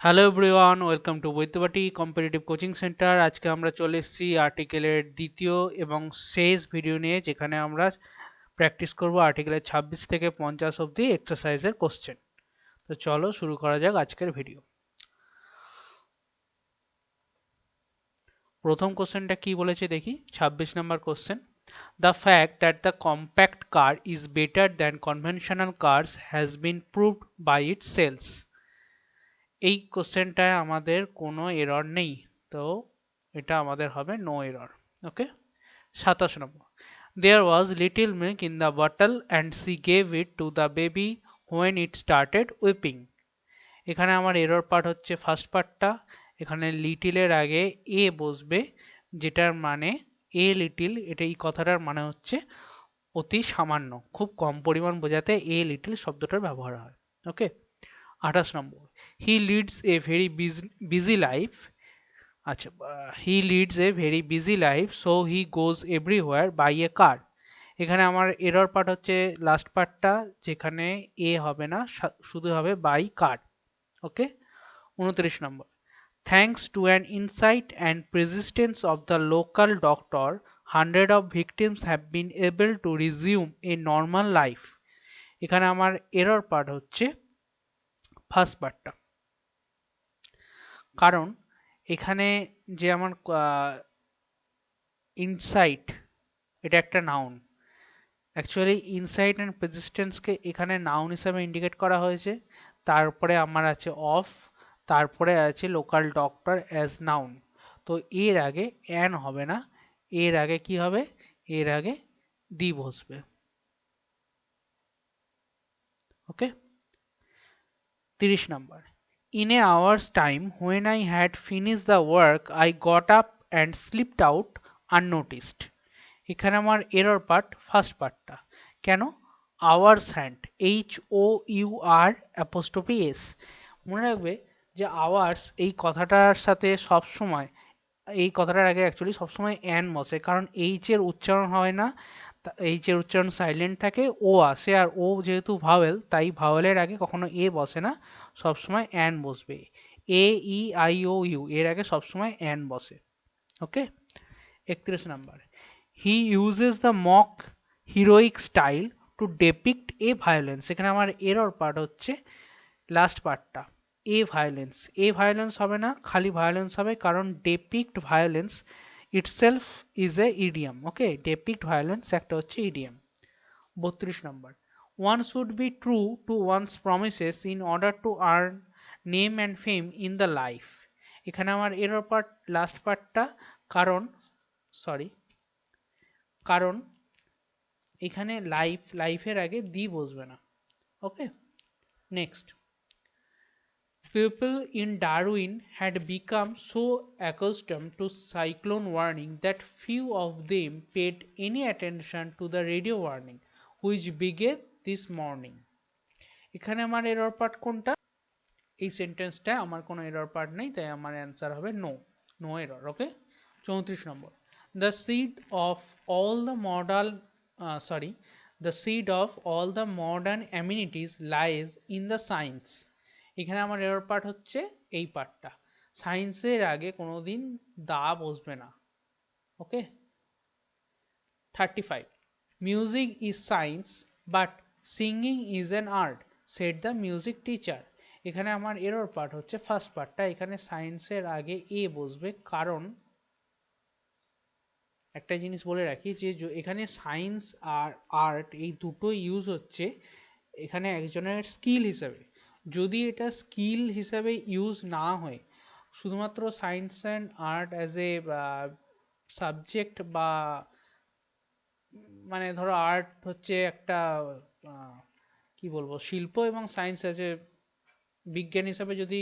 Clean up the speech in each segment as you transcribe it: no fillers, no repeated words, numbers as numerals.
Hello everyone, welcome to Baidyabati competitive coaching centre. আজকে আমরা চলে এসেছি আর্টিকেলের দ্বিতীয় এবং শেষ ভিডিও নিয়ে, যেখানে আমরা প্র্যাকটিস করব আর্টিকেলের 26 থেকে 50 অবধি এক্সারসাইজের কোশ্চেন। তো চলো শুরু করা যাক আজকের ভিডিও। প্রথম কোশ্চেনটা কি বলেছে দেখি, 26 নম্বর question. The fact that the compact car is better than conventional cars has been proved by its sales. এই কোশ্চেনটায় আমাদের কোনো এরর নেই, তো এটা আমাদের হবে no error. Okay. 27 number, there was little milk in the bottle and she gave it to the baby when it started weeping. এখানে আমার এরর পার্ট হচ্ছে ফার্স্ট পার্টটা। এখানে লিটিলের আগে এ বসবে, যেটার মানে এ লিটিল, এটা এই কথাটার মানে হচ্ছে অতি সামান্য, খুব কম পরিমাণ বোঝাতে এ লিটিল শব্দটার ব্যবহার হয়। Okay. 28 number, he leads a very busy life. আচ্ছা, he leads a very busy life so he goes everywhere by a car. এখানে আমার এরর পার্ট হচ্ছে লাস্ট পার্টটা, যেখানে এ হবে না, শুধু হবে by car. Okay. 29 number, thanks to an insight and persistence of the local doctor, hundred of victims have been able to resume a normal life. এখানে আমার এরর পার্ট হচ্ছে ফার্স্ট পার্টটা, কারণ এখানে যে আমার ইনসাইট, এটা একটা নাউন। অ্যাকচুয়ালি ইনসাইট অ্যান্ড পেজিস্টেন্সকে এখানে নাউন হিসাবে ইন্ডিকেট করা হয়েছে। তারপরে আমার আছে অফ, তারপরে আছে লোকাল ডক্টর অ্যাজ নাউন। তো এর আগে অ্যান হবে না, এর আগে কি হবে, এর আগে দি বসবে। ওকে। 30 নম্বর, in a hour's time when I had finished the work I got up and slipped out unnoticed. এখানে আমার এরর পার্ট ফার্স্ট পার্টটা। কেন? Hours hand, HOUR''S। মনে রাখবে যে আওয়ার্স এই কথাটার সাথে সব সময়, এই কথাটার আগে অ্যাকচুয়ালি সবসময় অ্যান বসে, কারণ এইচ এর উচ্চারণ হয় না, এইচ এর উচ্চারণ সাইলেন্ট থাকে, ও আসে, আর ও যেহেতু ভাওয়েল তাই ভাওয়েলের আগে কখনো এ বসে না, সবসময় অ্যান বসবে। AEIOU এর আগে সবসময় অ্যান বসে। Okay. 31 number, he uses the mock heroic style to depict a violence. এখানে আমার এরর পার্ট হচ্ছে লাস্ট পার্টটা, এ ভায়োলেন্স হবে না, খালি ভায়োলেন্স হবে, কারণ depict violence itself is a idiom. Okay, depict violence একটা হচ্ছে idiom. 32 number, one should be true to one's promises in order to earn name and fame in the life. এখানে আমার এরর পার্ট লাস্ট পার্টটা, কারণ কারণ এখানে লাইফের আগে দি বসবে না। Okay. Next, people in Darwin had become so accustomed to cyclone warning that few of them paid any attention to the radio warning which began this morning. এখানে আমার এরর পার্ট কোনটা? এই সেন্টেন্সটা আমার কোনো এরর পার্ট নেই, তাই আমার অ্যান্সার হবে no error. Okay. 34 number, the seed of all the modern the seed of all the modern amenities lies in the science. এখানে আমার এরর পার্ট হচ্ছে এই পার্টটা, সায়েন্সের আগে কোনোদিন দা বসবে না। ওকে। 35, music is science but singing is an art said the music teacher. এখানে আমার এরর পার্ট হচ্ছে ফার্স্ট পার্টটা, এখানে সায়েন্সের আগে এ বসবে, কারণ একটা জিনিস বলে রাখি যে এখানে সায়েন্স আর আর্ট এই দুটো ইউজ হচ্ছে এখানে একজনের স্কিল হিসাবে। যদি এটা স্কিল হিসাবে ইউজ না হয়, শুধুমাত্র science and art as a subject, বা মানে ধরো আর্ট হচ্ছে একটা কি বলবো শিল্প, এবং সায়েন্স অ্যাজ এ বিজ্ঞান হিসাবে যদি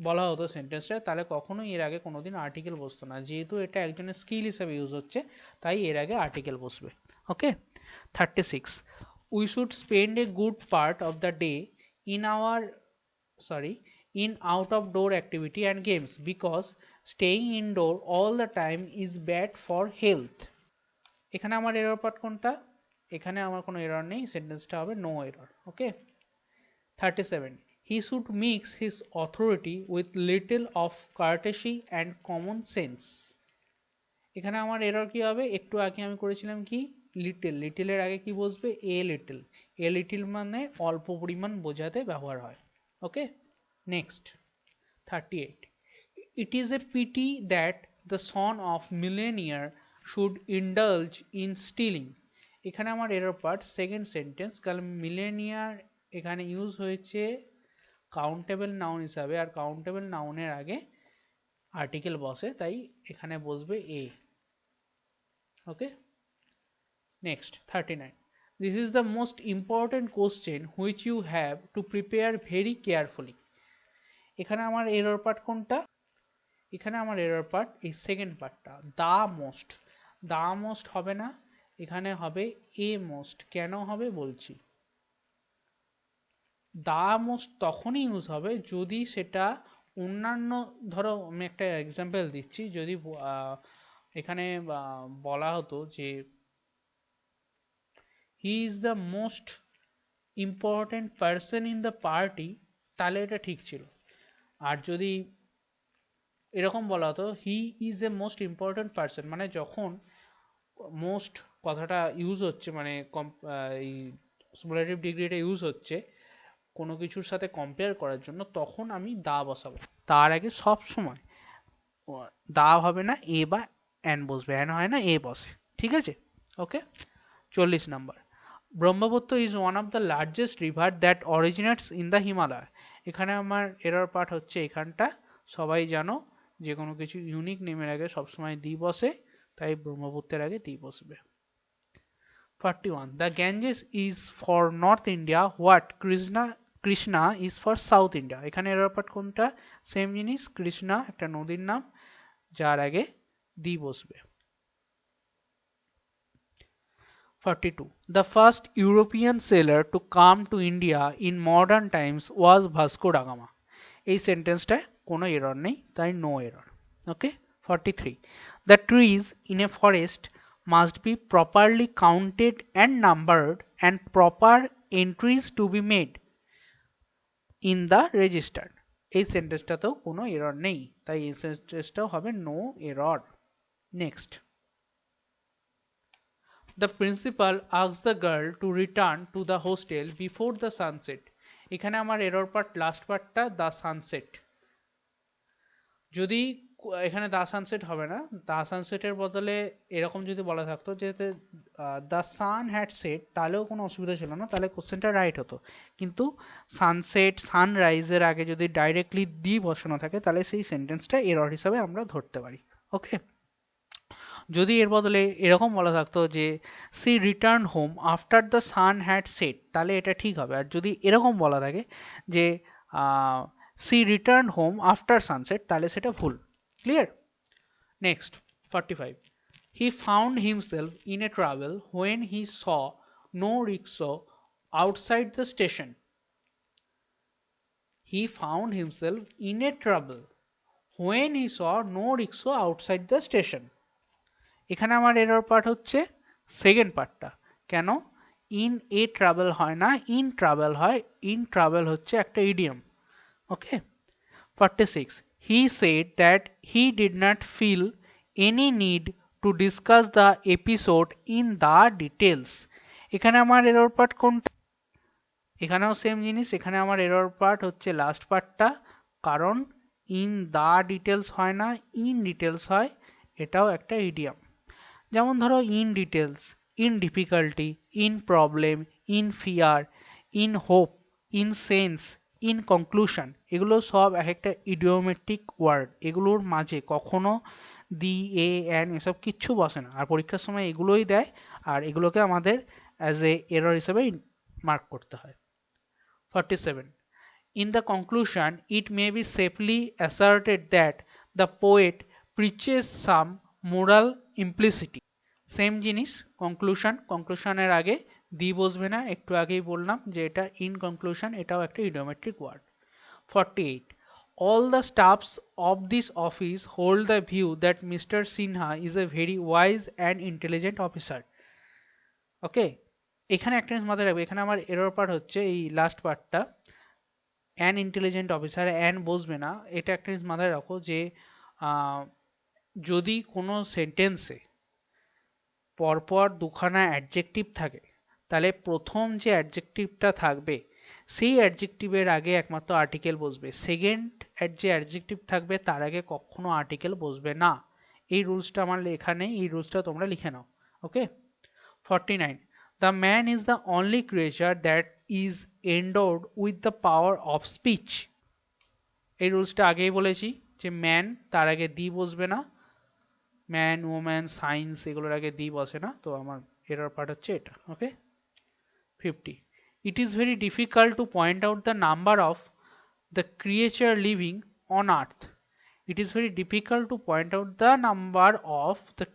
বলা হতো সেন্টেন্সটা, তাহলে কখনোই এর আগে কোনোদিন আর্টিকেল বসতো না। যেহেতু এটা একজনের স্কিল হিসাবে ইউজ হচ্ছে, তাই এর আগে আর্টিকেল বসবে। ওকে। 36, we should spend a good part of the day in our in out of door activity and games because staying indoor all the time is bad for health. এখানে আমার error part কোনটা? এখানে আমার কোনো error নেই, সেন্টেন্সটা হবে no error. Okay. 37, He should mix his authority with little of courtesy and common sense. এখানে আমার এরর কি হবে, একটু আগে আমি করেছিলাম কি লিটল, লিটলের আগে কি বসবে এ লিটল, এ লিটল মানে অল্প পরিমাণ বোঝাতে ব্যবহার হয়। ওকে, next 38, it is a pity that the son of millionaire should indulge in stealing. এখানে আমার এরর পার্ট সেকেন্ড সেন্টেন্স, কারণ মিলেনিয়ার এখানে ইউজ হয়েছে কাউন্টেবল নাউন হিসাবে, আর কাউন্টেবল নাউনের আগে আর্টিকেল বসে, তাই এখানে বসবে এ। ওকে, next 39, this is the most important question which you have to prepare very carefully. এখানে আমার এরর পার্ট কোনটা, এখানে আমার এরর পার্ট এই সেকেন্ড পার্টটা, দা মোস্ট। দা মোস্ট হবে না, এখানে হবে এ মোস্ট। কেন হবে বলছি, দা মোস্ট তখনই ইউজ হবে যদি সেটা অন্যান্য, ধরো আমি একটা এক্সাম্পল দিচ্ছি, যদি এখানে বলা হতো যে he is the most important person in the party, তাহলে এটা ঠিক ছিল। আর যদি এরকম বলা হতো he is a most important person, মানে যখন মোস্ট কথাটা ইউজ হচ্ছে, মানে এই সুপারলেটিভ ডিগ্রিটা ইউজ হচ্ছে কোনো কিছুর সাথে কম্পেয়ার করার জন্য, তখন আমি দা বসাবো। তার আগে সব সময় দা হবে না, এ বা অ্যান বসবে। অ্যান হয় না, এ বসে। ঠিক আছে, ওকে। 40 number, Brahmaputra is one of the largest river that originates in the Himalaya. এখানে আমার এরর পার্ট হচ্ছে এখানটা, সবাই জানো যে কোনো কিছু ইউনিক নেমের আগে সবসময় দি বসে, তাই ব্রহ্মপুত্রের আগে দি বসবে। 41, the Ganges is for North India what Krishna is for South India. এখানে এরর পার্ট কোনটা, সেম জিনিস, কৃষ্ণা একটা নদীর নাম যার আগে দি বসবে। 42, the first European sailor to come to India in modern times was Vasco da Gama. এই সেন্টেন্সটায় কোনো এরর নেই, তাই no error. Okay, 43, the trees in a forest must be properly counted and numbered and proper entries to be made in the register. এই সেন্টেন্সটাতেও কোনো error নেই, তাই এই সেন্টেন্সটাও হবে no error. Next, the principal asks the girl to return to the hostel before the sunset. এখানে আমার error part last পার্টটা দ্য সানসেট। যদি এখানে দা সানসেট হবে না, দা সানসেটের বদলে এরকম যদি বলা থাকতো যে দ্য সান হ্যাড সেট, তাহলেও কোনো অসুবিধা ছিল না, তাহলে কোশ্চেনটা রাইট হতো। কিন্তু সানসেট, সানরাইজের আগে যদি ডাইরেক্টলি দি বসানো থাকে, তাহলে সেই সেন্টেন্সটা এরর হিসাবে আমরা ধরতে পারি। ওকে, যদি এর বদলে এরকম বলা থাকতো যে she return home after the sun had set, তাহলে এটা ঠিক হবে। আর যদি এরকম বলা থাকে যে she return home after sunset, তাহলে সেটা ভুল। Clear? Next 45, he found himself in a trouble when he saw no rickshaw outside the station. He found himself in a trouble when he saw no rickshaw outside the station. এখানে আমার error part হচ্ছে second পার্টটা। কেন in a travel হয় না, in travel হয়। In travel হচ্ছে একটা idiom. Okay, 46, he said that he did not feel any need to discuss the episode in the details. এখানে আমার এরর পার্ট কোনটা, এখানেও সেম জিনিস, এখানে আমার এরর পার্ট হচ্ছে লাস্ট পার্টটা, কারণ ইন দা ডিটেলস হয় না, ইন ডিটেলস হয়। এটাও একটা ইডিয়ম। যেমন ধরো in details, in difficulty, in problem, in fear, in hope, in sense, in conclusion, এগুলো সব এক একটা ইডিওমেট্রিক ওয়ার্ড। এগুলোর মাঝে কখনো দি, এ, অ্যান এসব কিচ্ছু বসে না, আর পরীক্ষার সময় এগুলোই দেয়, আর এগুলোকে আমাদের অ্যাজ এ এরর হিসেবে মার্ক করতে হয়। 47, in the conclusion it may be safely asserted that the poet preaches some moral implicity. Same জিনিস, কনক্লুশন, কনক্লুশনের আগে দি বসবে না, একটু আগেই বললাম যে এটা ইন কনক্লুশন, এটাও একটা ইডিওমেট্রিক word. 48, all the staffs of this office hold the view that Mr. Sinha is a very wise and intelligent officer. ওকে, এখানে একটা জিনিস মাথায় রাখবে, এখানে আমার এরর পার্ট হচ্ছে এই লাস্ট পার্টটা, অ্যান ইন্টেলিজেন্ট অফিসার, অ্যান বসবে না, এটা একটা জিনিস মাথায় রাখো যে যদি কোনো সেন্টেন্সে পরপর দুখানা অ্যাডজেক্টিভ থাকে তাহলে প্রথম যে অ্যাডজেক্টিভটা থাকবে সেই অ্যাডজেক্টিভের আগে একমাত্র আর্টিকেল বসবে, সেকেন্ড যে অ্যাডজেক্টিভ থাকবে তার আগে কখনো আর্টিকেল বসবে না। এই রুলসটা আমার লেখা নেই, এই রুলসটা তোমরা লিখে নাও। ওকে। 49. The man is the only creature that is endowed with the power of speech. এই রুলসটা আগেই বলেছি যে ম্যান তার আগে দি বসবে না, ম্যান ওম্যান সায়েন্স এগুলোর আগে দি বসে না, তো আমার এরর পার্ট হচ্ছে এটা। ওকে। 50. It is very difficult to point out the number of the creature living on earth. It is very difficult to point out the number of the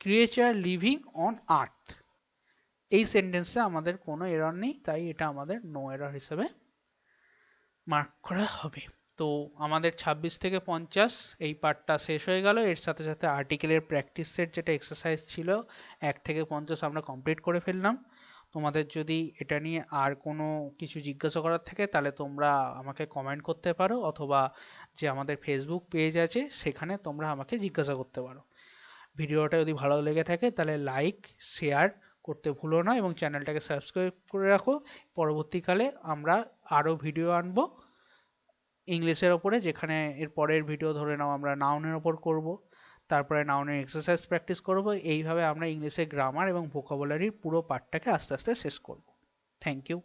creature living on earth. এই সেন্টেন্সে আমাদের কোনো error নেই, তাই এটা আমাদের no error হিসেবে mark করা হবে। তো আমাদের 26 থেকে 50 এই পার্টটা শেষ হয়ে গেল। এর সাথে সাথে আর্টিকেলের প্র্যাকটিস সেট যেটা এক্সারসাইজ ছিল 1 থেকে 50 আমরা কমপ্লিট করে ফেললাম। তোমাদের যদি এটা নিয়ে আর কোনো কিছু জিজ্ঞাসা করার থাকে তাহলে তোমরা আমাকে কমেন্ট করতে পারো, অথবা যে আমাদের ফেসবুক পেজ আছে সেখানে তোমরা আমাকে জিজ্ঞাসা করতে পারো। ভিডিওটা যদি ভালো লেগে থাকে তাহলে লাইক শেয়ার করতে ভুলো না এবং চ্যানেলটাকে সাবস্ক্রাইব করে রাখো। পরবর্তীকালে আমরা আরও ভিডিও আনবো ইংলিশের ওপরে, যেখানে এর পরের ভিডিও ধরে নাও আমরা নাউনের ওপর করব, তারপরে নাউনের এক্সারসাইজ প্র্যাকটিস করব। এইভাবে আমরা ইংলিশে গ্রামার এবং ভোকাবুলারির পুরো পার্টটাকে আস্তে আস্তে শেষ করব। Thank you.